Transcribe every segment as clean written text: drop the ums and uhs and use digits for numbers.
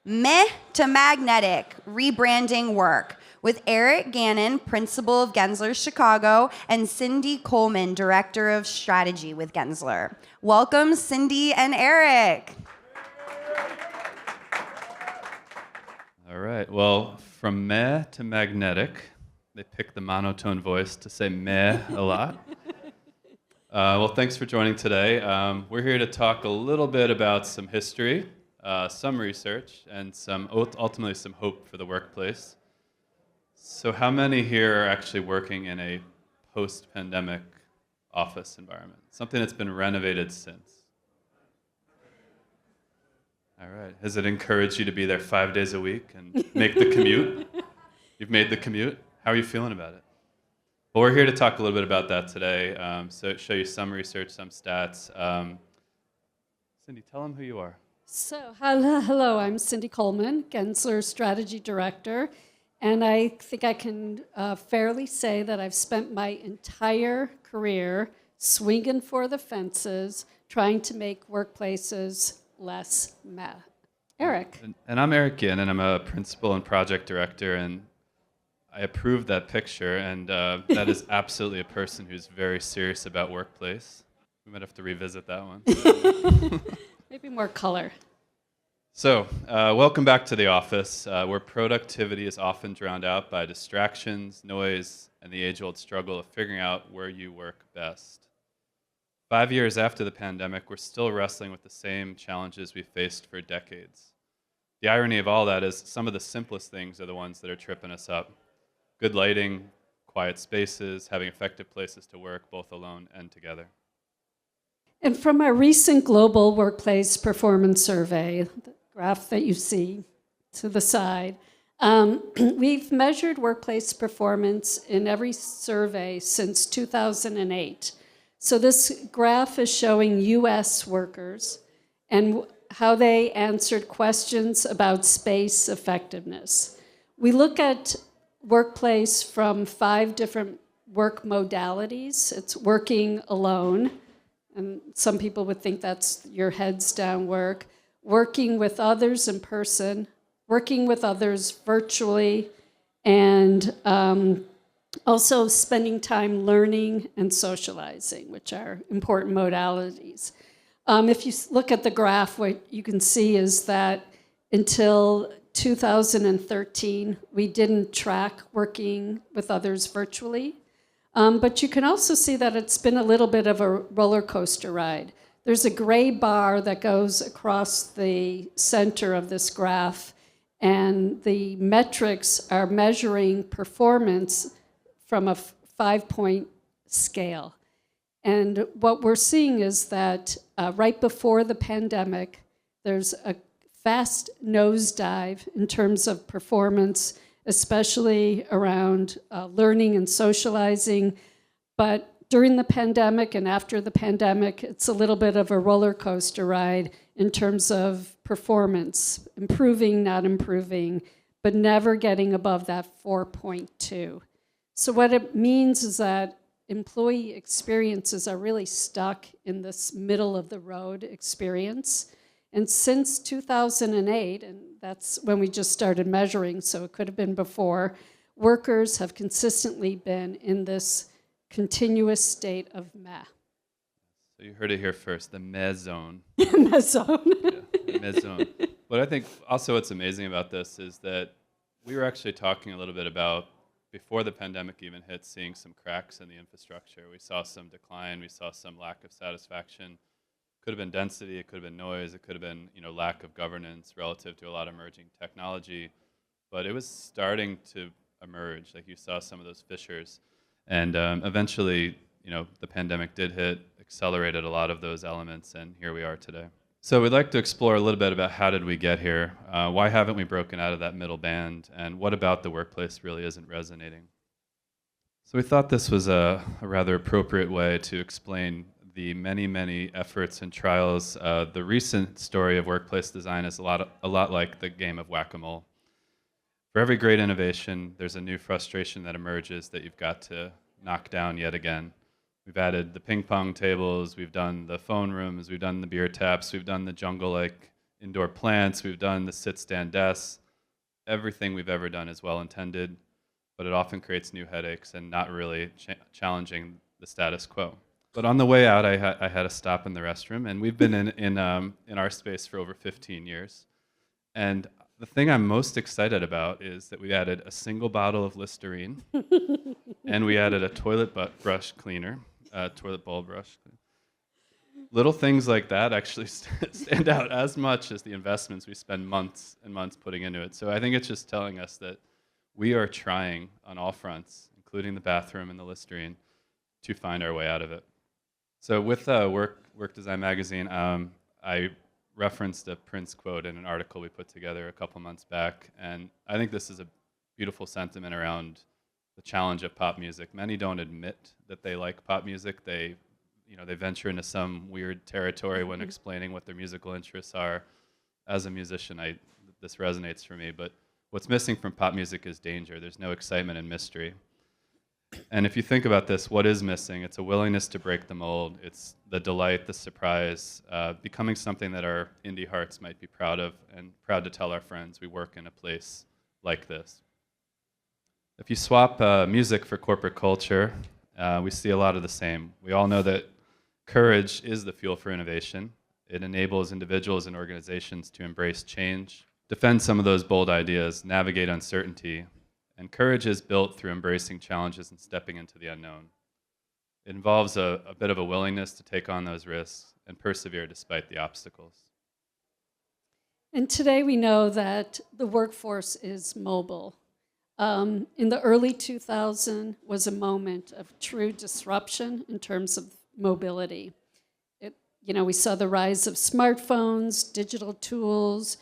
Meh to Magnetic, Rebranding Work, with Eric Gannon, Principal of Gensler Chicago, and Cindy Coleman, Director of Strategy with Gensler. Welcome, Cindy and Eric. All right, well, from meh to magnetic, they picked the monotone voice to say meh a lot. Well, thanks for joining today. We're here to talk a little bit about some history, some research, and ultimately some hope for the workplace. So how many here are actually working in a post-pandemic office environment? Something that's been renovated since? All right. Has it encouraged you to be there 5 days a week and make the commute? You've made the commute? How are you feeling about it? Well, we're here to talk a little bit about that today. So show you some research, some stats. Cindy, tell them who you are. So, hello, I'm Cindy Coleman, Gensler Strategy Director, and I think I can fairly say that I've spent my entire career swinging for the fences, trying to make workplaces less meh. Eric. And I'm Eric Gannon, and I'm a principal and project director, and I approved that picture, and that is absolutely a person who's very serious about workplace. We might have to revisit that one. Maybe more color. So, welcome back to the office, where productivity is often drowned out by distractions, noise, and the age-old struggle of figuring out where you work best. 5 years after the pandemic, we're still wrestling with the same challenges we faced for decades. The irony of all that is some of the simplest things are the ones that are tripping us up. Good lighting, quiet spaces, having effective places to work, both alone and together. And from our recent global workplace performance survey, the graph that you see to the side, we've measured workplace performance in every survey since 2008. So this graph is showing US workers and how they answered questions about space effectiveness. We look at workplace from 5 different work modalities. It's working alone, and some people would think that's your heads down work, working with others in person, working with others virtually, and also spending time learning and socializing, which are important modalities. If you look at the graph, what you can see is that until 2013, we didn't track working with others virtually. But you can also see that it's been a little bit of a roller coaster ride. There's a gray bar that goes across the center of this graph, and the metrics are measuring performance from a 5-point scale. And what we're seeing is that right before the pandemic, there's a fast nosedive in terms of performance, especially around learning and socializing. But during the pandemic and after the pandemic, it's a little bit of a roller coaster ride in terms of performance, improving, not improving, but never getting above that 4.2. So what it means is that employee experiences are really stuck in this middle of the road experience. And since 2008, and that's when we just started measuring, so it could have been before, workers have consistently been in this continuous state of meh. So you heard it here first, the meh zone. Meh zone. Yeah, the meh zone. But I think also what's amazing about this is that we were actually talking a little bit about, before the pandemic even hit, seeing some cracks in the infrastructure. We saw some decline, we saw some lack of satisfaction. Could have been density, it could have been noise, it could have been lack of governance relative to a lot of emerging technology. But it was starting to emerge, like you saw some of those fissures. And eventually, the pandemic did hit, accelerated a lot of those elements, and here we are today. So we'd like to explore a little bit about how did we get here? Why haven't we broken out of that middle band? And what about the workplace really isn't resonating? So we thought this was a rather appropriate way to explain the many, many efforts and trials. The recent story of workplace design is a lot like the game of whack-a-mole. For every great innovation, there's a new frustration that emerges that you've got to knock down yet again. We've added the ping pong tables, we've done the phone rooms, we've done the beer taps, we've done the jungle-like indoor plants, we've done the sit-stand desks. Everything we've ever done is well-intended, but it often creates new headaches and not really challenging the status quo. But on the way out, I had a stop in the restroom, and we've been in our space for over 15 years. And the thing I'm most excited about is that we added a single bottle of Listerine, and we added a toilet brush cleaner, toilet bowl brush. Little things like that actually stand out as much as the investments we spend months and months putting into it. So I think it's just telling us that we are trying on all fronts, including the bathroom and the Listerine, to find our way out of it. So with Work Design Magazine, I referenced a Prince quote in an article we put together a couple months back, and I think this is a beautiful sentiment around the challenge of pop music. Many don't admit that they like pop music. They venture into some weird territory when explaining what their musical interests are. As a musician, this resonates for me, but what's missing from pop music is danger. There's no excitement and mystery. And if you think about this, what is missing? It's a willingness to break the mold. It's the delight, the surprise, becoming something that our indie hearts might be proud of and proud to tell our friends we work in a place like this. If you swap music for corporate culture, we see a lot of the same. We all know that courage is the fuel for innovation. It enables individuals and organizations to embrace change, defend some of those bold ideas, navigate uncertainty. And courage is built through embracing challenges and stepping into the unknown. It involves a bit of a willingness to take on those risks and persevere despite the obstacles. And today we know that the workforce is mobile. In the early 2000s was a moment of true disruption in terms of mobility. We saw the rise of smartphones, digital tools,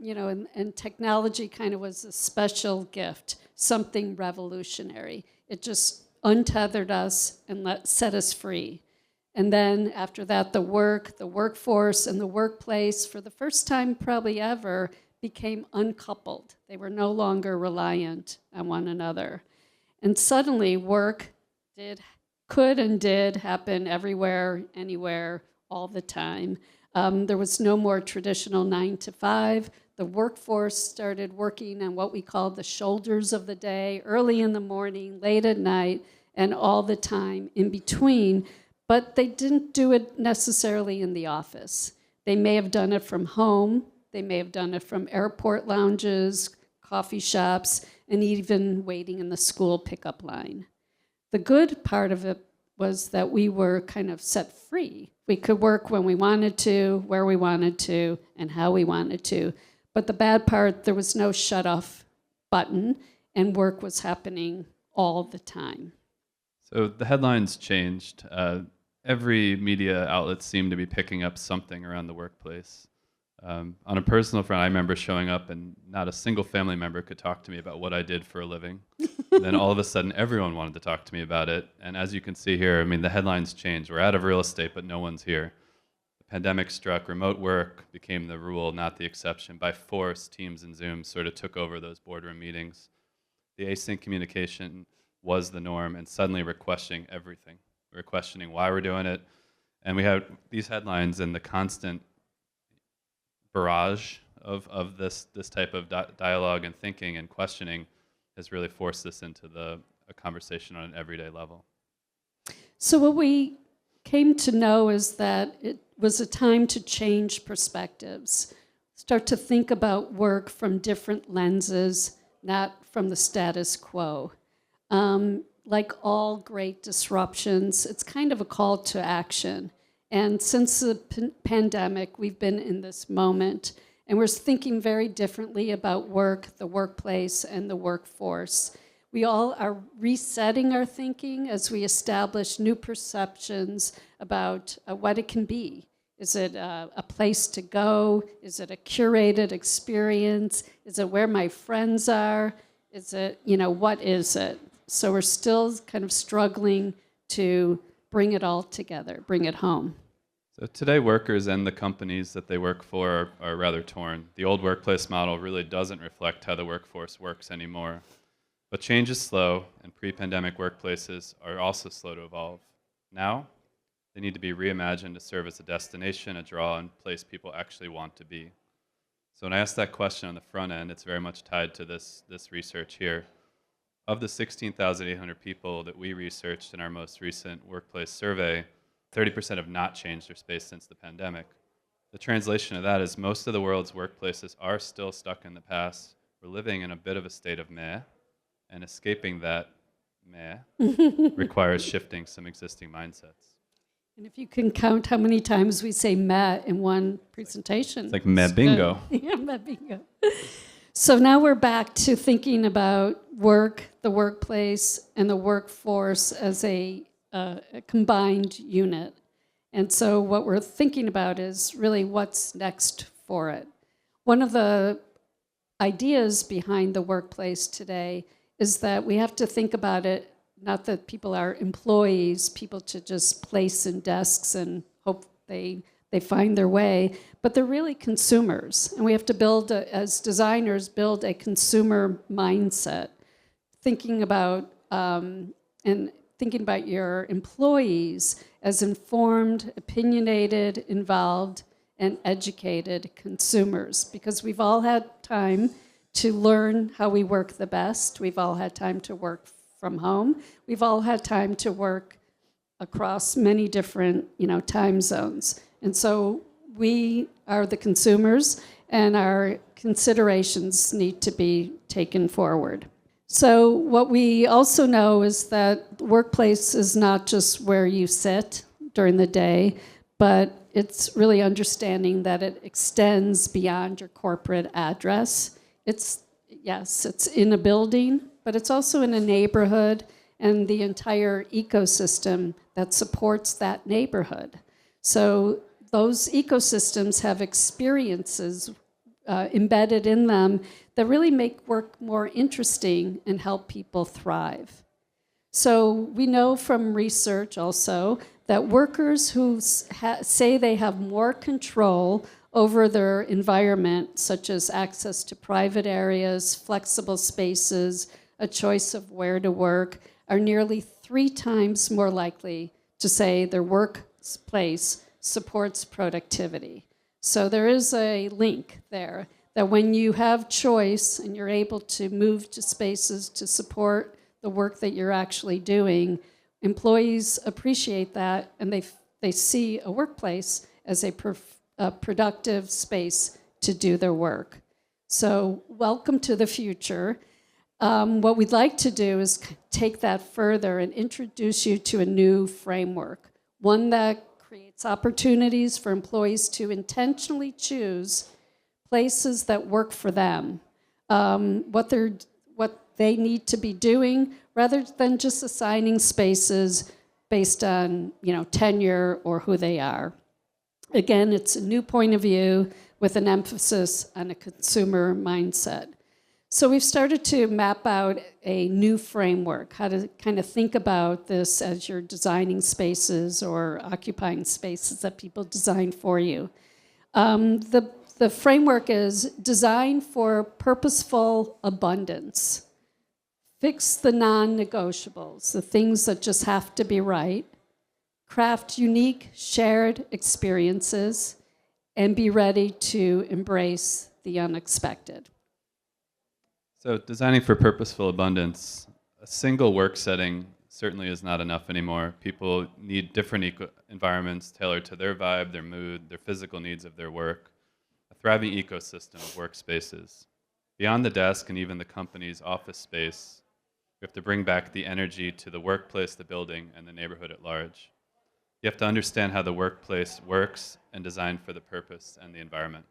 and technology kind of was a special gift, something revolutionary. It just untethered us and set us free. And then after that, the workforce, and the workplace, for the first time probably ever, became uncoupled. They were no longer reliant on one another. And suddenly work could and did happen everywhere, anywhere, all the time. There was no more traditional 9 to 5. The workforce started working on what we call the shoulders of the day, early in the morning, late at night, and all the time in between. But they didn't do it necessarily in the office. They may have done it from home. They may have done it from airport lounges, coffee shops, and even waiting in the school pickup line. The good part of it was that we were kind of set free. We could work when we wanted to, where we wanted to, and how we wanted to. But the bad part, there was no shut-off button, and work was happening all the time. So the headlines changed. Every media outlet seemed to be picking up something around the workplace. On a personal front, I remember showing up and not a single family member could talk to me about what I did for a living. Then all of a sudden, everyone wanted to talk to me about it. And as you can see here, the headlines changed. We're out of real estate, but no one's here. The pandemic struck. Remote work became the rule, not the exception. By force, Teams and Zoom sort of took over those boardroom meetings. The async communication was the norm, and suddenly we're questioning everything. We're questioning why we're doing it. And we have these headlines and the constant barrage of this type of dialogue and thinking and questioning has really forced this into a conversation on an everyday level. So what we came to know is that it was a time to change perspectives, start to think about work from different lenses, not from the status quo. Like all great disruptions, it's kind of a call to action. And since the pandemic, we've been in this moment, and we're thinking very differently about work, the workplace, and the workforce. We all are resetting our thinking as we establish new perceptions about what it can be. Is it a place to go? Is it a curated experience? Is it where my friends are? Is it, what is it? So we're still kind of struggling to bring it all together, bring it home. So today, workers and the companies that they work for are rather torn. The old workplace model really doesn't reflect how the workforce works anymore. But change is slow, and pre-pandemic workplaces are also slow to evolve. Now, they need to be reimagined to serve as a destination, a draw, and place people actually want to be. So when I asked that question on the front end, it's very much tied to this research here. Of the 16,800 people that we researched in our most recent workplace survey, 30% have not changed their space since the pandemic. The translation of that is most of the world's workplaces are still stuck in the past. We're living in a bit of a state of meh, and escaping that meh requires shifting some existing mindsets. And if you can count how many times we say meh in one presentation. It's like meh bingo. Yeah, meh bingo. So now we're back to thinking about work, the workplace, and the workforce as a combined unit. And so what we're thinking about is really what's next for it. One of the ideas behind the workplace today is that we have to think about it, not that people are employees, people to just place in desks and hope they find their way, but they're really consumers. And we have to build, as designers, build a consumer mindset, thinking about your employees as informed, opinionated, involved, and educated consumers, because we've all had time to learn how we work the best. We've all had time to work from home. We've all had time to work across many different, time zones. And so we are the consumers, and our considerations need to be taken forward. So what we also know is that the workplace is not just where you sit during the day, but it's really understanding that it extends beyond your corporate address. It's in a building, but it's also in a neighborhood and the entire ecosystem that supports that neighborhood. So those ecosystems have experiences embedded in them that really make work more interesting and help people thrive. So we know from research also that workers who say they have more control over their environment, such as access to private areas, flexible spaces, a choice of where to work, are nearly 3 times more likely to say their workplace supports productivity. So there is a link there that when you have choice and you're able to move to spaces to support the work that you're actually doing, employees appreciate that, and they see a workplace as a productive space to do their work. So welcome to the future. What we'd like to do is take that further and introduce you to a new framework, one that creates opportunities for employees to intentionally choose places that work for them, what they need to be doing, rather than just assigning spaces based on tenure or who they are. Again, it's a new point of view with an emphasis on a consumer mindset. So we've started to map out a new framework, how to kind of think about this as you're designing spaces or occupying spaces that people design for you. The framework is design for purposeful abundance. Fix the non-negotiables, the things that just have to be right. Craft unique, shared experiences, and be ready to embrace the unexpected. So designing for purposeful abundance, a single work setting certainly is not enough anymore. People need different environments tailored to their vibe, their mood, their physical needs of their work. A thriving ecosystem of workspaces. Beyond the desk and even the company's office space, we have to bring back the energy to the workplace, the building, and the neighborhood at large. You have to understand how the workplace works and design for the purpose and the environment.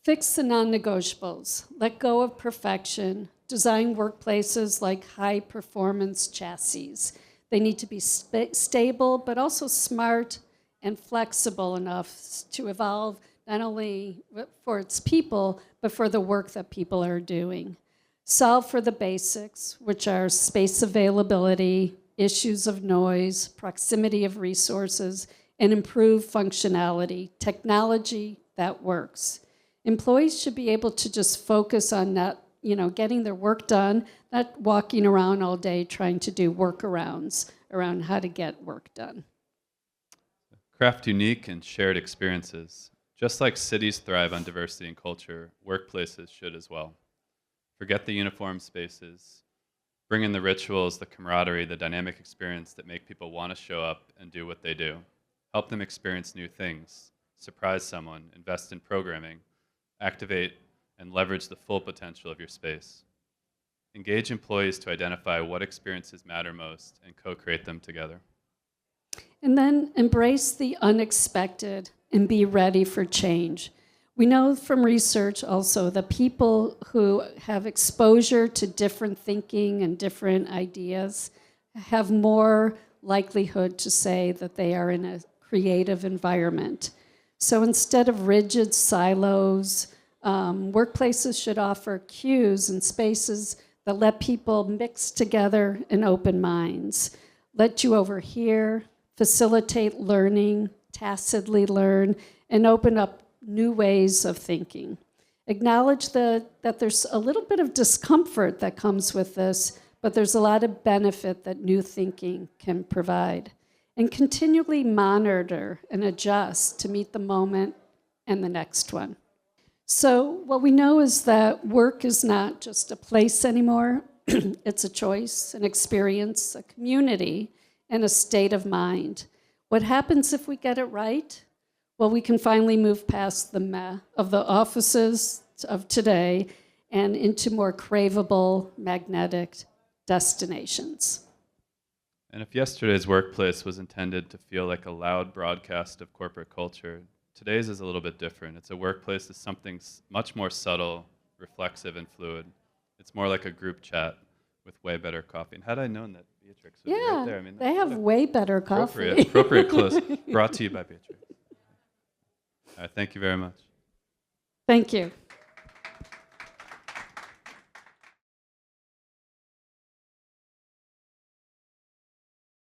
Fix the non-negotiables. Let go of perfection. Design workplaces like high-performance chassis. They need to be stable, but also smart and flexible enough to evolve not only for its people, but for the work that people are doing. Solve for the basics, which are space availability, issues of noise, proximity of resources, and improve functionality, technology that works. Employees should be able to just focus on that, getting their work done, not walking around all day trying to do workarounds around how to get work done. Craft unique and shared experiences. Just like cities thrive on diversity and culture, workplaces should as well. Forget the uniform spaces. Bring in the rituals, the camaraderie, the dynamic experience that make people want to show up and do what they do. Help them experience new things, surprise someone, invest in programming, activate and leverage the full potential of your space. Engage employees to identify what experiences matter most and co-create them together. And then embrace the unexpected and be ready for change. We know from research also that people who have exposure to different thinking and different ideas have more likelihood to say that they are in a creative environment. So instead of rigid silos, workplaces should offer cues and spaces that let people mix together in open minds, let you overhear, facilitate learning, tacitly learn, and open up new ways of thinking. Acknowledge that there's a little bit of discomfort that comes with this, but there's a lot of benefit that new thinking can provide. And continually monitor and adjust to meet the moment and the next one. So what we know is that work is not just a place anymore. It's a choice, an experience, a community, and a state of mind. What happens if we get it right? Well, we can finally move past the meh of the offices of today and into more craveable, magnetic destinations. And if yesterday's workplace was intended to feel like a loud broadcast of corporate culture, today's is a little bit different. It's a workplace that's something much more subtle, reflexive, and fluid. It's more like a group chat with way better coffee. And had I known that Beatrix would be right there, I mean, they have way better coffee. Appropriate close. Brought to you by Beatrix. All right, thank you very much. Thank you.